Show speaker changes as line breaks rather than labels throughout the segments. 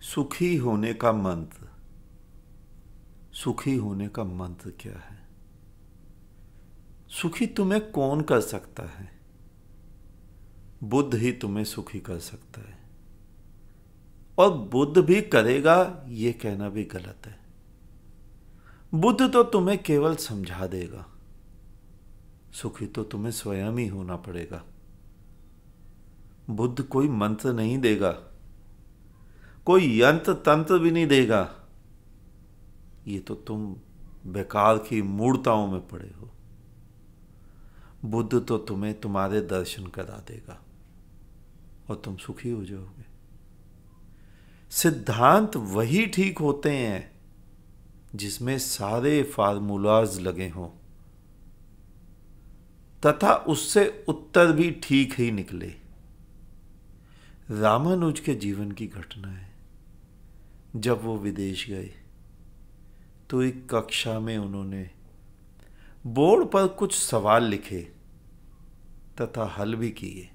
सुखी होने का मंत्र। सुखी होने का मंत्र क्या है? सुखी तुम्हें कौन कर सकता है? बुद्ध ही तुम्हें सुखी कर सकता है। और बुद्ध भी करेगा, यह कहना भी गलत है। बुद्ध तो तुम्हें केवल समझा देगा। सुखी तो तुम्हें स्वयं ही होना पड़ेगा। बुद्ध कोई मंत्र नहीं देगा, कोई यंत्र तंत्र भी नहीं देगा। ये तो तुम बेकार की मूर्ताओं में पड़े हो। बुद्ध तो तुम्हें तुम्हारे दर्शन करा देगा और तुम सुखी हो जाओगे। सिद्धांत वही ठीक होते हैं जिसमें सारे फार्मूलाज लगे हों तथा उससे उत्तर भी ठीक ही निकले। रामानुज के जीवन की घटना है। जब वो विदेश गए तो एक कक्षा में उन्होंने बोर्ड पर कुछ सवाल लिखे तथा हल भी किए।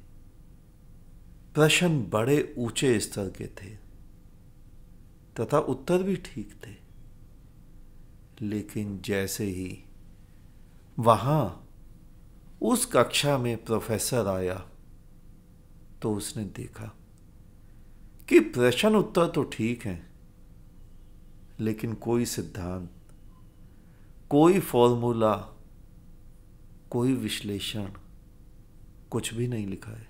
प्रश्न बड़े ऊंचे स्तर के थे तथा उत्तर भी ठीक थे। लेकिन जैसे ही वहां उस कक्षा में प्रोफेसर आया तो उसने देखा कि प्रश्न उत्तर तो ठीक हैं, लेकिन कोई सिद्धांत, कोई फॉर्मूला, कोई विश्लेषण, कुछ भी नहीं लिखा है।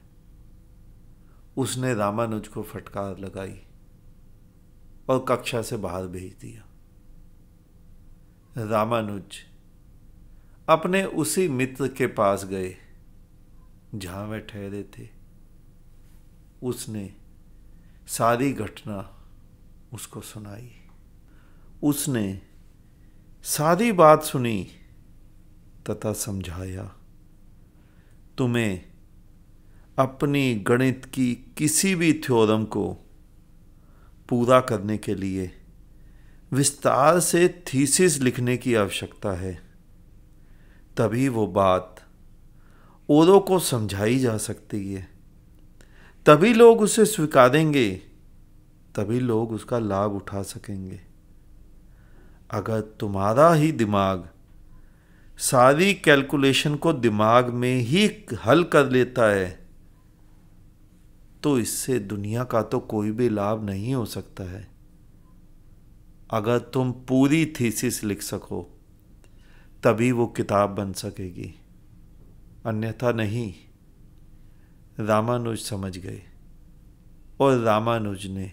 उसने रामानुज को फटकार लगाई और कक्षा से बाहर भेज दिया। रामानुज अपने उसी मित्र के पास गए जहां वे ठहरे थे। उसने सारी घटना उसको सुनाई। उसने सारी बात सुनी तथा समझाया, तुम्हें अपनी गणित की किसी भी थ्योरम को पूरा करने के लिए विस्तार से थीसिस लिखने की आवश्यकता है। तभी वो बात औरों को समझाई जा सकती है। तभी लोग उसे स्वीकारेंगे, तभी लोग उसका लाभ उठा सकेंगे। अगर तुम्हारा ही दिमाग सारी कैलकुलेशन को दिमाग में ही हल कर लेता है तो इससे दुनिया का तो कोई भी लाभ नहीं हो सकता है। अगर तुम पूरी थीसिस लिख सको तभी वो किताब बन सकेगी, अन्यथा नहीं। रामानुज समझ गए और रामानुज ने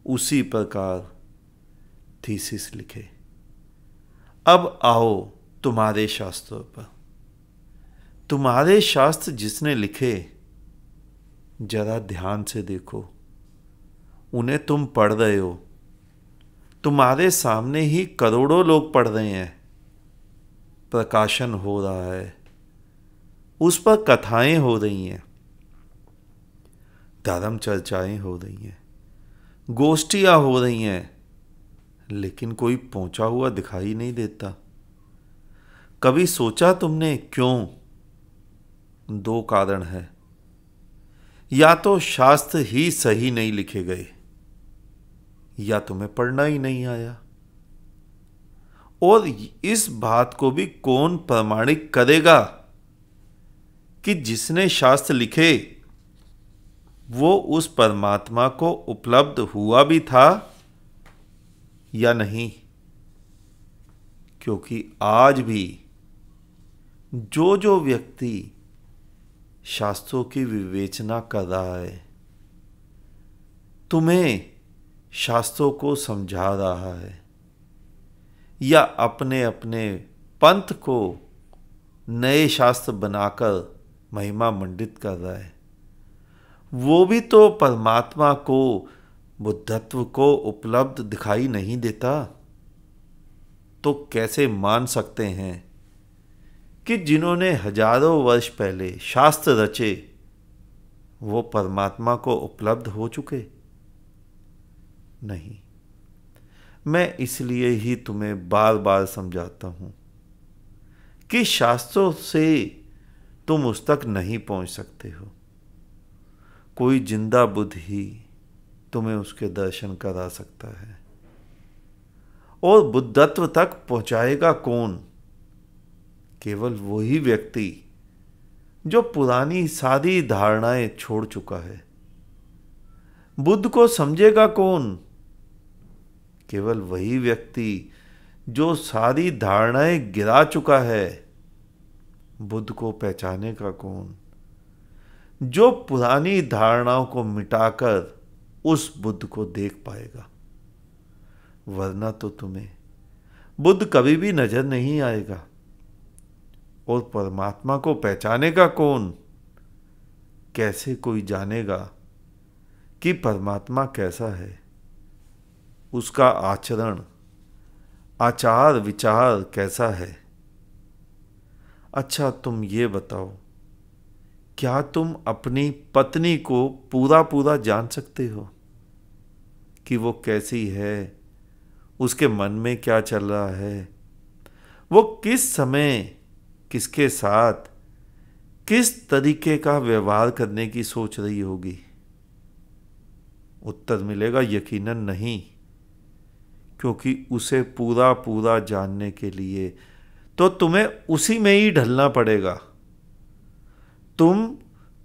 उसी प्रकार थीसिस लिखे। अब आओ तुम्हारे शास्त्रों पर। तुम्हारे शास्त्र जिसने लिखे, जरा ध्यान से देखो। उन्हें तुम पढ़ रहे हो। तुम्हारे सामने ही करोड़ों लोग पढ़ रहे हैं। प्रकाशन हो रहा है, उस पर कथाएं हो रही हैं, धर्म चर्चाएं हो रही हैं, गोष्ठियां हो रही हैं, लेकिन कोई पहुंचा हुआ दिखाई नहीं देता। कभी सोचा तुमने क्यों? दो कारण है। या तो शास्त्र ही सही नहीं लिखे गए, या तुम्हें पढ़ना ही नहीं आया। और इस बात को भी कौन प्रमाणित करेगा कि जिसने शास्त्र लिखे वो उस परमात्मा को उपलब्ध हुआ भी था या नहीं? क्योंकि आज भी जो व्यक्ति शास्त्रों की विवेचना कर रहा है, तुम्हें शास्त्रों को समझा रहा है या अपने अपने पंथ को नए शास्त्र बनाकर महिमा मंडित कर रहा है, वो भी तो परमात्मा को, बुद्धत्व को उपलब्ध दिखाई नहीं देता। तो कैसे मान सकते हैं कि जिन्होंने हजारों वर्ष पहले शास्त्र रचे वो परमात्मा को उपलब्ध हो चुके? नहीं। मैं इसलिए ही तुम्हें बार बार समझाता हूं कि शास्त्रों से तुम उस तक नहीं पहुंच सकते हो। कोई जिंदा बुद्ध ही तुम्हें उसके दर्शन करा सकता है। और बुद्धत्व तक पहुंचाएगा कौन? केवल वही व्यक्ति जो पुरानी सारी धारणाएं छोड़ चुका है। बुद्ध को समझेगा कौन? केवल वही व्यक्ति जो सारी धारणाएं गिरा चुका है। बुद्ध को पहचानेगा कौन? जो पुरानी धारणाओं को मिटाकर उस बुद्ध को देख पाएगा। वरना तो तुम्हें बुद्ध कभी भी नजर नहीं आएगा। और परमात्मा को पहचानेगा कौन? कैसे कोई जानेगा कि परमात्मा कैसा है? उसका आचरण, आचार विचार कैसा है? अच्छा, तुम ये बताओ, क्या तुम अपनी पत्नी को पूरा पूरा जान सकते हो कि वो कैसी है, उसके मन में क्या चल रहा है, वो किस समय किसके साथ किस तरीके का व्यवहार करने की सोच रही होगी? उत्तर मिलेगा यकीनन नहीं, क्योंकि उसे पूरा पूरा जानने के लिए तो तुम्हें उसी में ही ढलना पड़ेगा।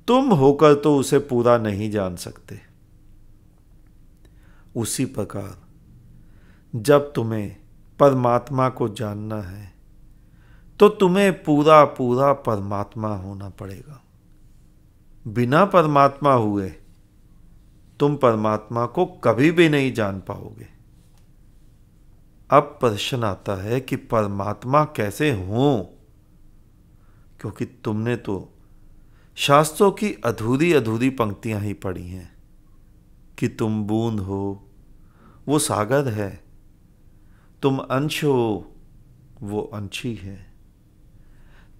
तुम होकर तो उसे पूरा नहीं जान सकते। उसी प्रकार जब तुम्हें परमात्मा को जानना है तो तुम्हें पूरा पूरा परमात्मा होना पड़ेगा। बिना परमात्मा हुए तुम परमात्मा को कभी भी नहीं जान पाओगे। अब प्रश्न आता है कि परमात्मा कैसे हो? क्योंकि तुमने तो शास्त्रों की अधूरी अधूरी पंक्तियां ही पढ़ी हैं कि तुम बूंद हो, वो सागर है, तुम अंश हो, वो अंशी है,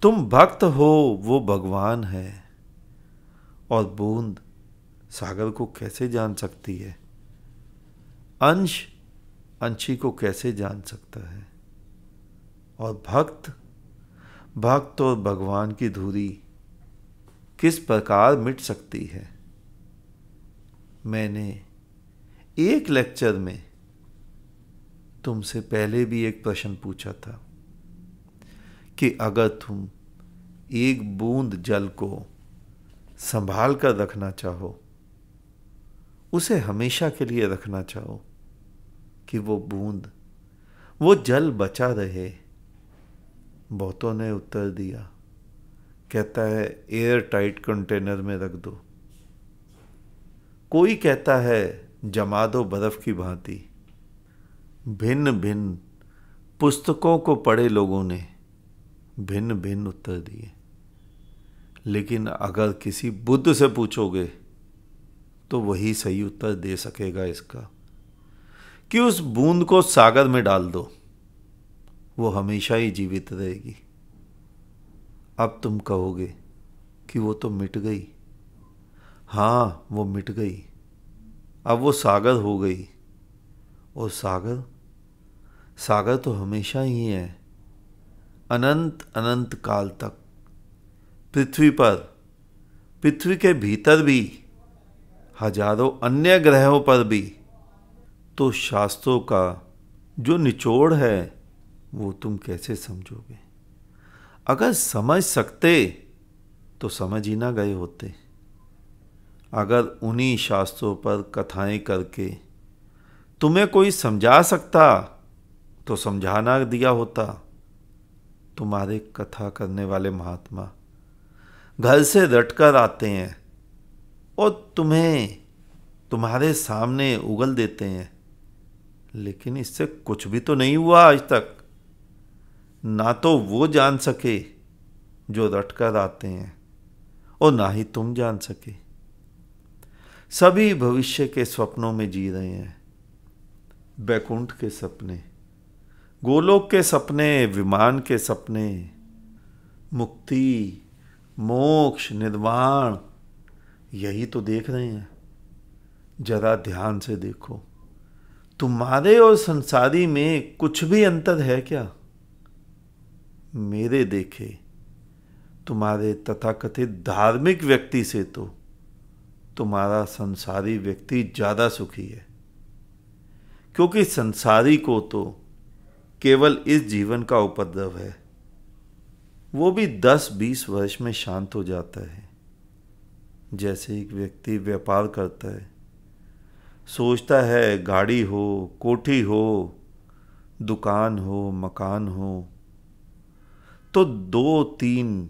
तुम भक्त हो, वो भगवान है। और बूंद सागर को कैसे जान सकती है? अंश अंशी को कैसे जान सकता है? और भक्त और भगवान की दूरी किस प्रकार मिट सकती है? मैंने एक लेक्चर में तुमसे पहले भी एक प्रश्न पूछा था कि अगर तुम एक बूंद जल को संभाल कर रखना चाहो, उसे हमेशा के लिए रखना चाहो कि वो बूंद, वो जल बचा रहे। बहुतों ने उत्तर दिया, कहता है एयर टाइट कंटेनर में रख दो। कोई कहता है जमा दो बर्फ की भांति। भिन्न भिन्न पुस्तकों को पढ़े लोगों ने भिन्न भिन्न उत्तर दिए। लेकिन अगर किसी बुद्ध से पूछोगे तो वही सही उत्तर दे सकेगा इसका कि उस बूंद को सागर में डाल दो, वो हमेशा ही जीवित रहेगी। अब तुम कहोगे कि वो तो मिट गई। हाँ, वो मिट गई, अब वो सागर हो गई। और सागर तो हमेशा ही है, अनंत अनंत काल तक। पृथ्वी के भीतर भी, हजारों अन्य ग्रहों पर भी। तो शास्त्रों का जो निचोड़ है वो तुम कैसे समझोगे? अगर समझ सकते तो समझ ही ना गए होते। अगर उन्हीं शास्त्रों पर कथाएं करके तुम्हें कोई समझा सकता तो समझा ना दिया होता। तुम्हारे कथा करने वाले महात्मा घर से रटकर आते हैं और तुम्हें तुम्हारे सामने उगल देते हैं, लेकिन इससे कुछ भी तो नहीं हुआ आज तक। ना तो वो जान सके जो रटकर आते हैं और ना ही तुम जान सके। सभी भविष्य के सपनों में जी रहे हैं। बैकुंठ के सपने, गोलोक के सपने, विमान के सपने, मुक्ति, मोक्ष, निर्वाण, यही तो देख रहे हैं। जरा ध्यान से देखो, तुम्हारे और संसारी में कुछ भी अंतर है क्या? मेरे देखे तुम्हारे तथाकथित धार्मिक व्यक्ति से तो तुम्हारा संसारी व्यक्ति ज़्यादा सुखी है, क्योंकि संसारी को तो केवल इस जीवन का उपद्रव है। वो भी 10-20 वर्ष में शांत हो जाता है। जैसे एक व्यक्ति व्यापार करता है, सोचता है गाड़ी हो, कोठी हो, दुकान हो, मकान तो 2-3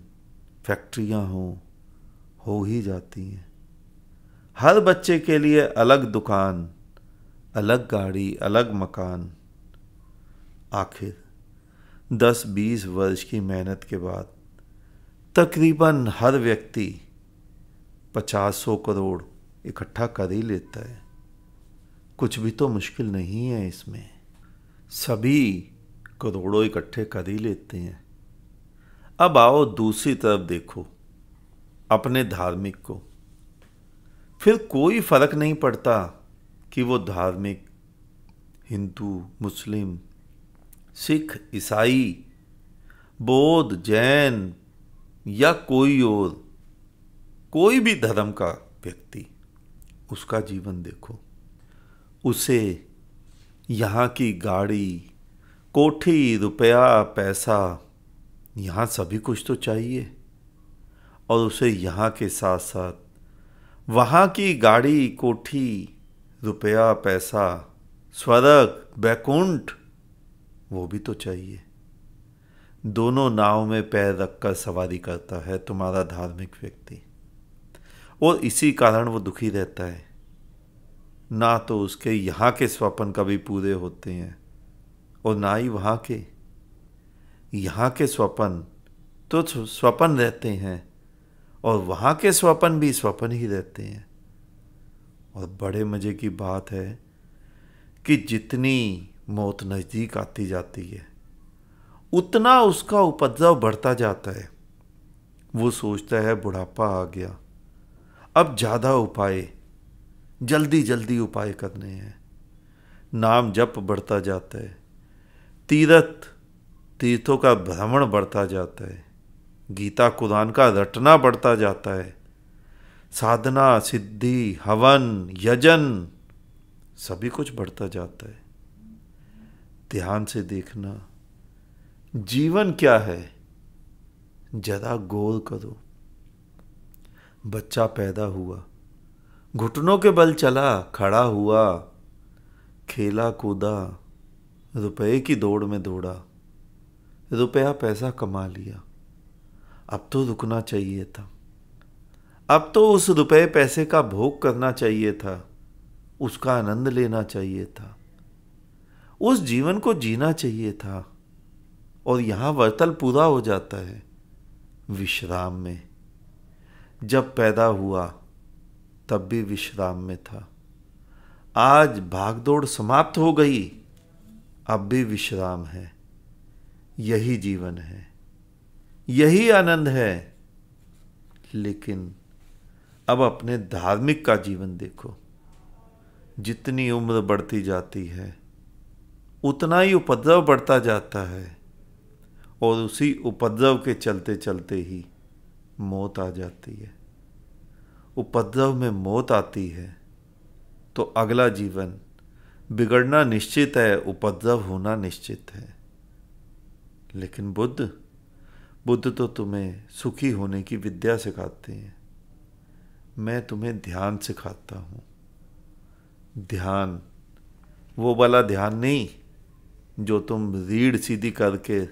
फैक्ट्रियां हो ही जाती हैं। हर बच्चे के लिए अलग दुकान, अलग गाड़ी, अलग मकान। आखिर 10-20 वर्ष की मेहनत के बाद तकरीबन हर व्यक्ति 50-100 करोड़ इकट्ठा कर ही लेता है। कुछ भी तो मुश्किल नहीं है इसमें। सभी करोड़ों इकट्ठे कर ही लेते हैं। अब आओ दूसरी तरफ देखो, अपने धार्मिक को। फिर कोई फर्क नहीं पड़ता कि वो धार्मिक हिंदू, मुस्लिम, सिख, ईसाई, बौद्ध, जैन या कोई भी धर्म का व्यक्ति, उसका जीवन देखो। उसे यहाँ की गाड़ी, कोठी, रुपया, पैसा, यहाँ सभी कुछ तो चाहिए, और उसे यहाँ के साथ साथ वहाँ की गाड़ी, कोठी, रुपया, पैसा, स्वर्ग, बैकुंठ, वो भी तो चाहिए। दोनों नाव में पैर रखकर सवारी करता है तुम्हारा धार्मिक व्यक्ति, और इसी कारण वो दुखी रहता है। ना तो उसके यहाँ के स्वप्न कभी पूरे होते हैं, और ना ही वहाँ के। यहाँ के स्वप्न तो स्वप्न रहते हैं, और वहाँ के स्वप्न भी स्वप्न ही रहते हैं। और बड़े मज़े की बात है कि जितनी मौत नज़दीक आती जाती है, उतना उसका उपद्रव बढ़ता जाता है। वो सोचता है बुढ़ापा आ गया, अब ज़्यादा उपाय, जल्दी जल्दी उपाय करने हैं। नाम जप बढ़ता जाता है, तीर्थों का भ्रमण बढ़ता जाता है, गीता कुरान का रटना बढ़ता जाता है, साधना, सिद्धि, हवन, यजन, सभी कुछ बढ़ता जाता है। ध्यान से देखना, जीवन क्या है जरा गौर करो। बच्चा पैदा हुआ, घुटनों के बल चला, खड़ा हुआ, खेला कूदा, रुपए की दौड़ में दौड़ा, रुपया पैसा कमा लिया। अब तो रुकना चाहिए था, अब तो उस रुपए पैसे का भोग करना चाहिए था, उसका आनंद लेना चाहिए था, उस जीवन को जीना चाहिए था। और यहाँ वर्तल पूरा हो जाता है विश्राम में। जब पैदा हुआ तब भी विश्राम में था, आज भागदौड़ समाप्त हो गई, अब भी विश्राम है। यही जीवन है, यही आनंद है। लेकिन अब अपने धार्मिक का जीवन देखो। जितनी उम्र बढ़ती जाती है, उतना ही उपद्रव बढ़ता जाता है, और उसी उपद्रव के चलते चलते ही मौत आ जाती है। उपद्रव में मौत आती है तो अगला जीवन बिगड़ना निश्चित है, उपद्रव होना निश्चित है। लेकिन बुद्ध तो तुम्हें सुखी होने की विद्या सिखाते हैं। मैं तुम्हें ध्यान सिखाता हूँ। ध्यान वो वाला ध्यान नहीं जो तुम रीढ़ सीधी करके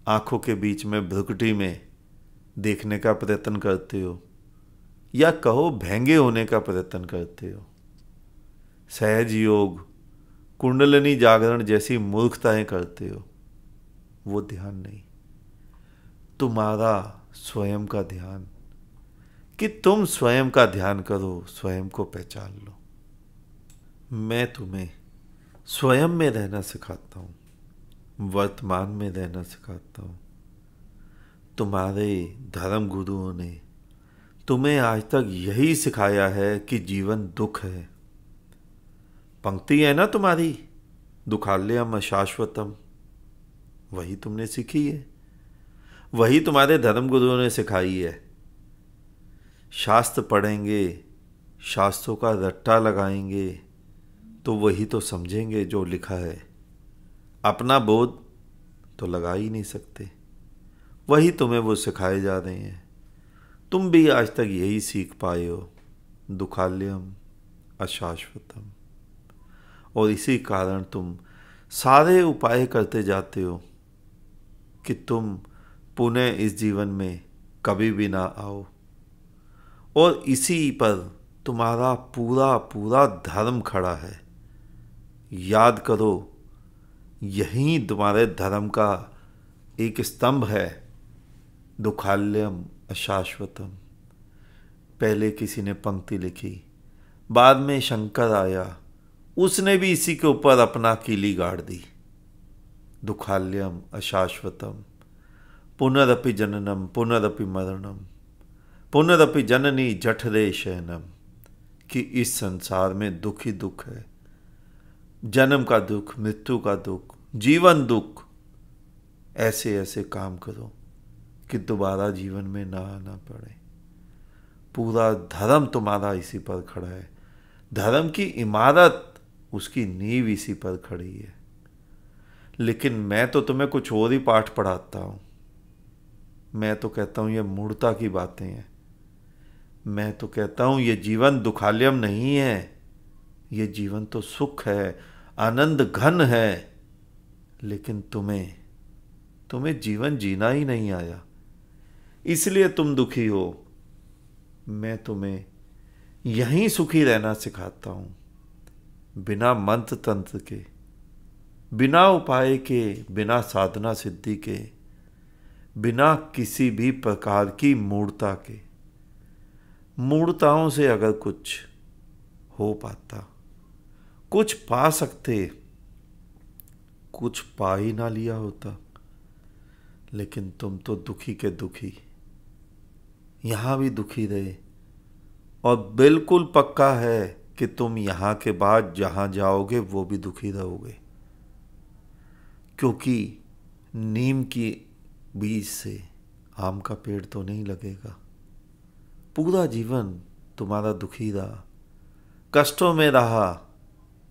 आंखों के बीच में भ्रुकुटी में देखने का प्रयत्न करते हो, या कहो भेंगे होने का प्रयत्न करते हो। सहज योग, कुंडलिनी जागरण जैसी मूर्खताएं करते हो, वो ध्यान नहीं। तुम्हारा स्वयं का ध्यान, कि तुम स्वयं का ध्यान करो, स्वयं को पहचान लो। मैं तुम्हें स्वयं में रहना सिखाता हूँ, वर्तमान में रहना सिखाता हूँ। तुम्हारे धर्म गुरुओं ने तुम्हें आज तक यही सिखाया है कि जीवन दुख है। पंक्ति है ना तुम्हारी, दुखालयम अशाश्वतम, वही तुमने सीखी है, वही तुम्हारे धर्म गुरुओं ने सिखाई है। शास्त्र पढ़ेंगे, शास्त्रों का रट्टा लगाएंगे तो वही तो समझेंगे जो लिखा है। अपना बोध तो लगा ही नहीं सकते। वही तुम्हें वो सिखाए जा रहे हैं। तुम भी आज तक यही सीख पाए हो, दुखाल्यम अशाश्वतम। और इसी कारण तुम सारे उपाय करते जाते हो कि तुम पुनः इस जीवन में कभी भी ना आओ। और इसी पर तुम्हारा पूरा पूरा धर्म खड़ा है। याद करो, यही तुम्हारे धर्म का एक स्तंभ है, दुखाल्यम अशाश्वतम। पहले किसी ने पंक्ति लिखी, बाद में शंकर आया, उसने भी इसी के ऊपर अपना कीली गाड़ दी। दुखाल्यम अशाश्वतम पुनरपि जननम पुनरपि मरणम पुनरपि जननी जठरे शयनम। कि इस संसार में दुख ही दुख है। जन्म का दुख, मृत्यु का दुख, जीवन दुख। ऐसे ऐसे काम करो कि दोबारा जीवन में ना आना पड़े। पूरा धर्म तुम्हारा इसी पर खड़ा है। धर्म की इमारत, उसकी नींव इसी पर खड़ी है। लेकिन मैं तो तुम्हें कुछ और ही पाठ पढ़ाता हूं। मैं तो कहता हूं ये मूढ़ता की बातें हैं। मैं तो कहता हूं ये जीवन दुखाल्यम नहीं है। ये जीवन तो सुख है, आनंद घन है। लेकिन तुम्हें जीवन जीना ही नहीं आया, इसलिए तुम दुखी हो। मैं तुम्हें यहीं सुखी रहना सिखाता हूं, बिना मंत्र तंत्र के, बिना उपाय के, बिना साधना सिद्धि के, बिना किसी भी प्रकार की मूढ़ता के। मूढ़ताओं से अगर कुछ हो पाता, कुछ पा सकते, कुछ पा ही ना लिया होता। लेकिन तुम तो दुखी के दुखी, यहां भी दुखी रहे। और बिल्कुल पक्का है कि तुम यहां के बाद जहां जाओगे वो भी दुखी रहोगे। क्योंकि नीम की बीज से आम का पेड़ तो नहीं लगेगा। पूरा जीवन तुम्हारा दुखी रहा, कष्टों में रहा।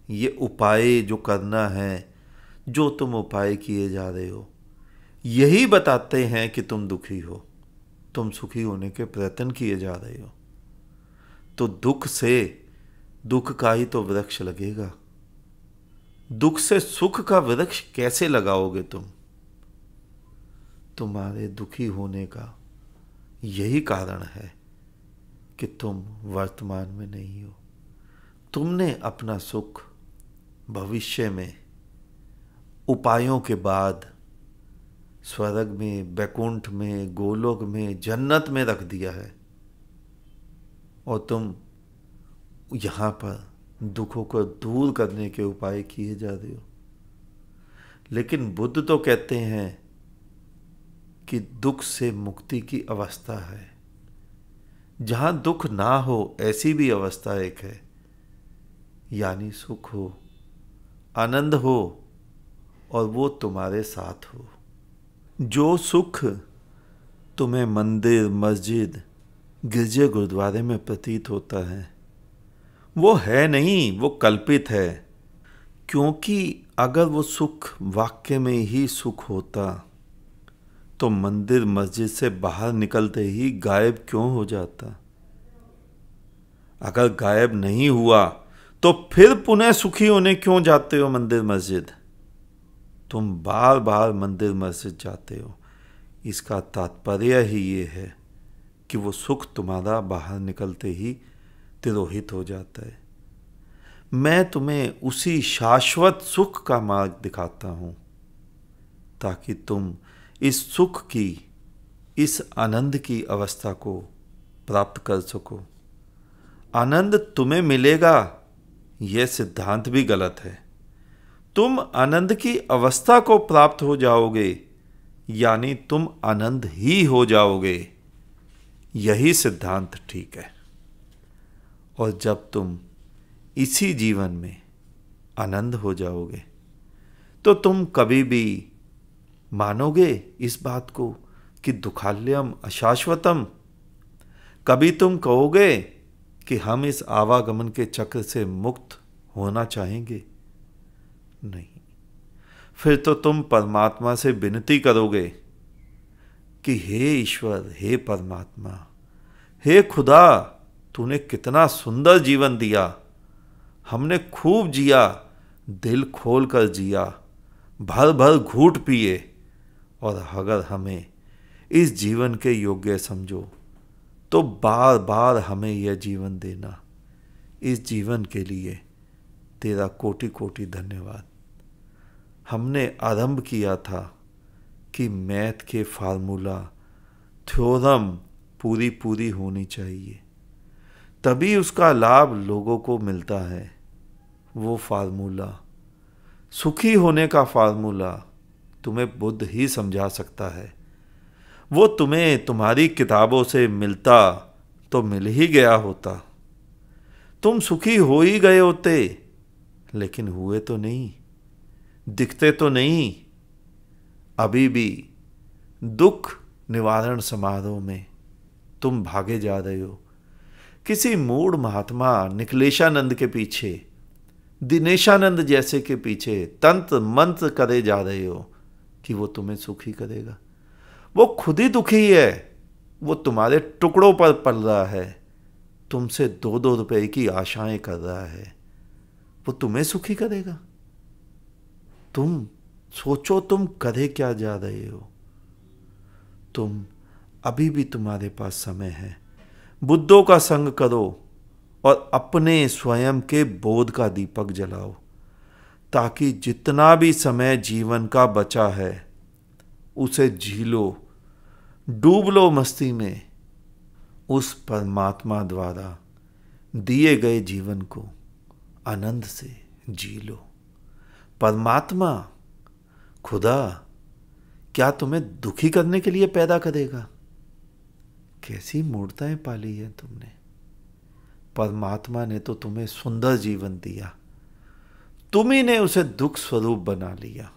ये उपाय जो करना है, जो तुम उपाय किए जा रहे हो, यही बताते हैं कि तुम दुखी हो। तुम सुखी होने के प्रयत्न किए जा रहे हो। तो दुख से दुख का ही तो वृक्ष लगेगा। दुख से सुख का वृक्ष कैसे लगाओगे तुम? तुम्हारे दुखी होने का यही कारण है कि तुम वर्तमान में नहीं हो। तुमने अपना सुख भविष्य में उपायों के बाद स्वर्ग में, बैकुंठ में, गोलोक में, जन्नत में रख दिया है। और तुम यहां पर दुखों को दूर करने के उपाय किए जा रहे हो। लेकिन बुद्ध तो कहते हैं कि दुख से मुक्ति की अवस्था है। जहां दुख ना हो, ऐसी भी अवस्था एक है, यानी सुख हो, आनंद हो, और वो तुम्हारे साथ हो। जो सुख तुम्हें मंदिर, मस्जिद, गिरजे, गुरुद्वारे में प्रतीत होता है, वो है नहीं, वो कल्पित है। क्योंकि अगर वो सुख वाक्य में ही सुख होता तो मंदिर, मस्जिद से बाहर निकलते ही गायब क्यों हो जाता? अगर गायब नहीं हुआ तो फिर पुनः सुखी होने क्यों जाते हो मंदिर, मस्जिद? तुम बार बार मंदिर, मस्जिद जाते हो। इसका तात्पर्य ही ये है कि वो सुख तुम्हारा बाहर निकलते ही तिरोहित हो जाता है। मैं तुम्हें उसी शाश्वत सुख का मार्ग दिखाता हूं, ताकि तुम इस सुख की, इस आनंद की अवस्था को प्राप्त कर सको। आनंद तुम्हें मिलेगा, यह सिद्धांत भी गलत है। तुम आनंद की अवस्था को प्राप्त हो जाओगे, यानी तुम आनंद ही हो जाओगे, यही सिद्धांत ठीक है। और जब तुम इसी जीवन में आनंद हो जाओगे तो तुम कभी भी मानोगे इस बात को कि दुखाल्यम अशाश्वतम? कभी तुम कहोगे कि हम इस आवागमन के चक्र से मुक्त होना चाहेंगे? नहीं। फिर तो तुम परमात्मा से विनती करोगे कि हे ईश्वर, हे परमात्मा, हे खुदा, तूने कितना सुंदर जीवन दिया, हमने खूब जिया, दिल खोल कर जिया, भर भर घूंट पिए, और अगर हमें इस जीवन के योग्य समझो तो बार बार हमें यह जीवन देना। इस जीवन के लिए तेरा कोटि कोटि धन्यवाद। हमने आरंभ किया था कि मैथ के फार्मूला, थ्योरम पूरी पूरी होनी चाहिए, तभी उसका लाभ लोगों को मिलता है। वो फार्मूला, सुखी होने का फार्मूला, तुम्हें बुद्ध ही समझा सकता है। वो तुम्हें तुम्हारी किताबों से मिलता तो मिल ही गया होता। तुम सुखी हो ही गए होते, लेकिन हुए तो नहीं, दिखते तो नहीं। अभी भी दुख निवारण समारोह में तुम भागे जा रहे हो, किसी मूढ़ महात्मा निखिलेशानंद के पीछे, दिनेशानंद जैसे के पीछे तंत्र मंत्र करे जा रहे हो कि वो तुम्हें सुखी करेगा। वो खुद ही दुखी है, वो तुम्हारे टुकड़ों पर पल रहा है, तुमसे 2-2 रुपए की आशाएं कर रहा है। वो तुम्हें सुखी करेगा? तुम सोचो, तुम करे क्या जा रहे हो? तुम अभी भी, तुम्हारे पास समय है। बुद्धों का संग करो और अपने स्वयं के बोध का दीपक जलाओ, ताकि जितना भी समय जीवन का बचा है उसे जी लो, डूब लो मस्ती में, उस परमात्मा द्वारा दिए गए जीवन को आनंद से जी लो। परमात्मा, खुदा, क्या तुम्हें दुखी करने के लिए पैदा करेगा? कैसी मूर्ताएं पाली हैं तुमने। परमात्मा ने तो तुम्हें सुंदर जीवन दिया, तुम्ही ने उसे दुख स्वरूप बना लिया,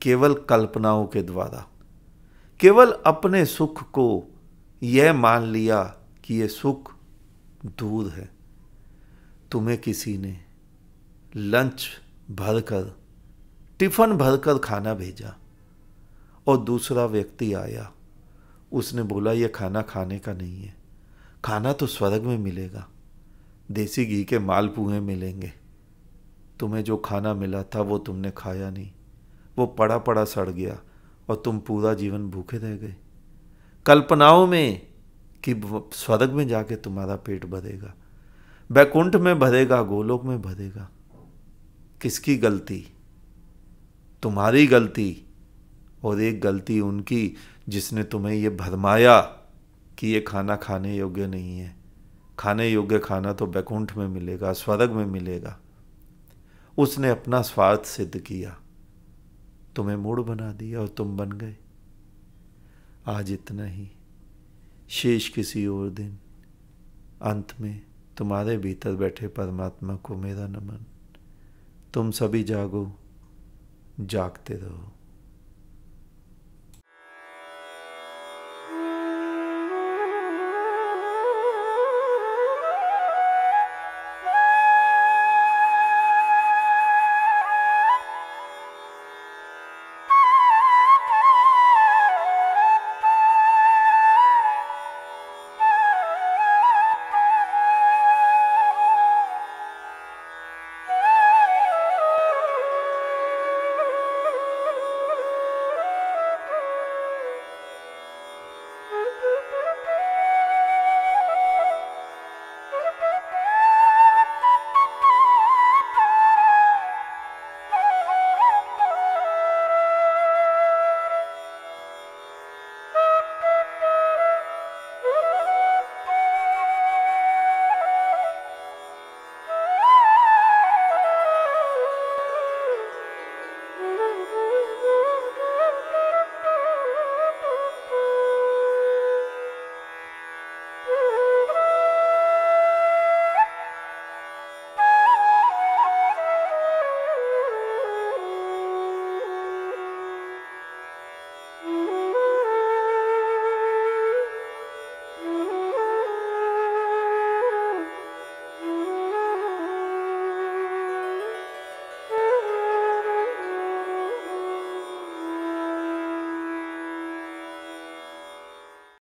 केवल कल्पनाओं के द्वारा। केवल अपने सुख को यह मान लिया कि यह सुख दूर है। तुम्हें किसी ने लंच भरकर, टिफिन भरकर खाना भेजा, और दूसरा व्यक्ति आया, उसने बोला यह खाना खाने का नहीं है, खाना तो स्वर्ग में मिलेगा, देसी घी के मालपुए मिलेंगे। तुम्हें जो खाना मिला था वो तुमने खाया नहीं, वो पड़ा पड़ा सड़ गया और तुम पूरा जीवन भूखे रह गए, कल्पनाओं में कि स्वर्ग में जाके तुम्हारा पेट भरेगा, बैकुंठ में भरेगा, गोलोक में भरेगा। किसकी गलती? तुम्हारी गलती, और एक गलती उनकी जिसने तुम्हें ये भरमाया कि ये खाना खाने योग्य नहीं है। खाने योग्य खाना तो बैकुंठ में मिलेगा, स्वर्ग में मिलेगा। उसने अपना स्वार्थ सिद्ध किया, तुम्हें मूढ़ बना दिया और तुम बन गए। आज इतना ही, शेष किसी और दिन। अंत में तुम्हारे भीतर बैठे परमात्मा को मेरा नमन। तुम सभी जागो, जागते रहो।